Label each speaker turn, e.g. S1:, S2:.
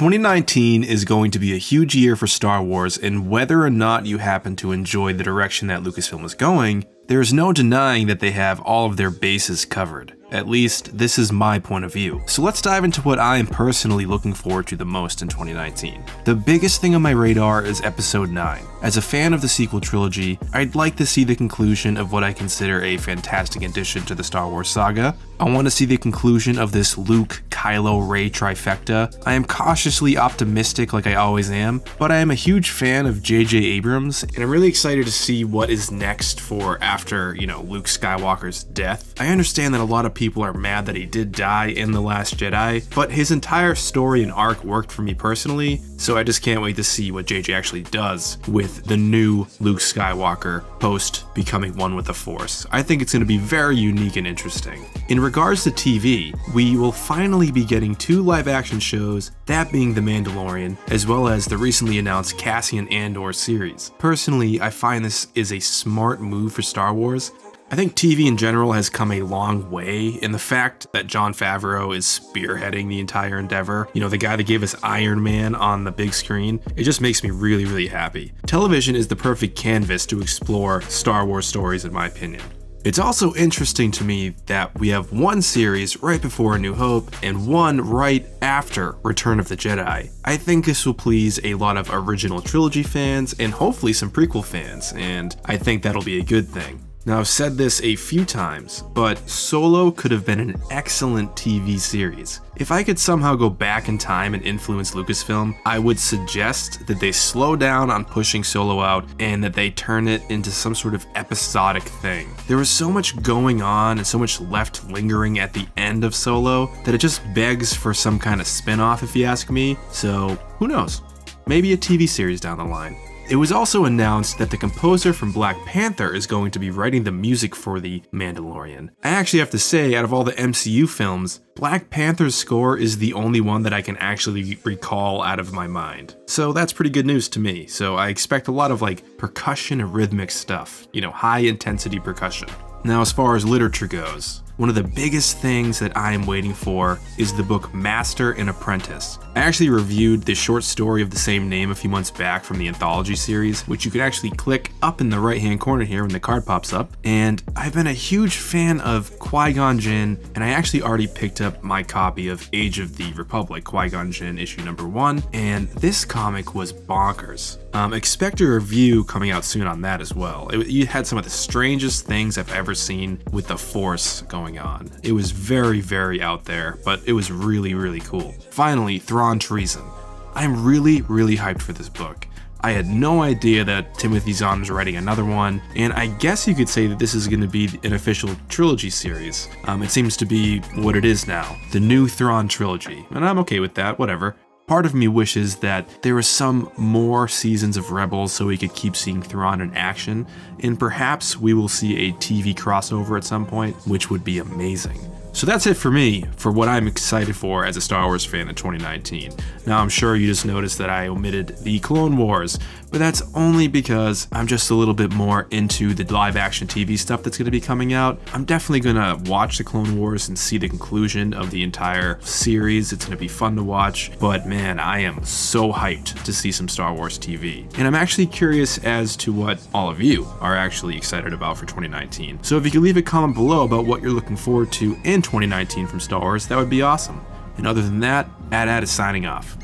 S1: 2019 is going to be a huge year for Star Wars, and whether or not you happen to enjoy the direction that Lucasfilm is going, there is no denying that they have all of their bases covered. At least, this is my point of view. So let's dive into what I am personally looking forward to the most in 2019. The biggest thing on my radar is Episode 9. As a fan of the sequel trilogy, I'd like to see the conclusion of what I consider a fantastic addition to the Star Wars saga. I want to see the conclusion of this Luke, Kylo, Rey trifecta. I am cautiously optimistic like I always am, but I am a huge fan of J.J. Abrams, and I'm really excited to see what is next for after, Luke Skywalker's death. I understand that a lot of people are mad that he did die in The Last Jedi, but his entire story and arc worked for me personally, so I just can't wait to see what JJ actually does with the new Luke Skywalker post becoming one with the Force. I think it's going to be very unique and interesting. In regards to TV, we will finally be getting 2 live-action shows, that being The Mandalorian, as well as the recently announced Cassian Andor series. Personally, I find this is a smart move for Star Wars. I think TV in general has come a long way, and the fact that Jon Favreau is spearheading the entire endeavor, the guy that gave us Iron Man on the big screen, it just makes me really, really happy. Television is the perfect canvas to explore Star Wars stories, in my opinion. It's also interesting to me that we have one series right before A New Hope and one right after Return of the Jedi. I think this will please a lot of original trilogy fans and hopefully some prequel fans, and I think that'll be a good thing. Now, I've said this a few times, but Solo could have been an excellent TV series. If I could somehow go back in time and influence Lucasfilm, I would suggest that they slow down on pushing Solo out and that they turn it into some sort of episodic thing. There was so much going on and so much left lingering at the end of Solo that it just begs for some kind of spin-off, if you ask me. So, who knows? Maybe a TV series down the line. It was also announced that the composer from Black Panther is going to be writing the music for The Mandalorian. I actually have to say, out of all the MCU films, Black Panther's score is the only one that I can actually recall out of my mind. So that's pretty good news to me. So I expect a lot of percussion and rhythmic stuff, high intensity percussion. Now, as far as literature goes, one of the biggest things that I am waiting for is the book Master and Apprentice. I actually reviewed the short story of the same name a few months back from the anthology series, which you can actually click up in the right-hand corner here when the card pops up. And I've been a huge fan of Qui-Gon Jinn, and I actually already picked up my copy of Age of the Republic, Qui-Gon Jinn issue number 1, and this comic was bonkers. Expect a review coming out soon on that as well. You had some of the strangest things I've ever seen with the Force going on. It was very, very out there, but it was really, really cool. Finally, THRAWN TREASON. I'm really, really hyped for this book. I had no idea that Timothy Zahn was writing another one, and I guess you could say that this is going to be an official trilogy series. It seems to be what it is now, the new THRAWN trilogy, and I'm okay with that, whatever. Part of me wishes that there was some more seasons of Rebels so we could keep seeing Thrawn in action, and perhaps we will see a TV crossover at some point, which would be amazing. So that's it for me, for what I'm excited for as a Star Wars fan in 2019. Now, I'm sure you just noticed that I omitted the Clone Wars, but that's only because I'm just a little bit more into the live-action TV stuff that's going to be coming out. I'm definitely going to watch the Clone Wars and see the conclusion of the entire series. It's going to be fun to watch, but man, I am so hyped to see some Star Wars TV. And I'm actually curious as to what all of you are actually excited about for 2019. So if you could leave a comment below about what you're looking forward to in 2019 from Star Wars, that would be awesome. And other than that, AD is signing off.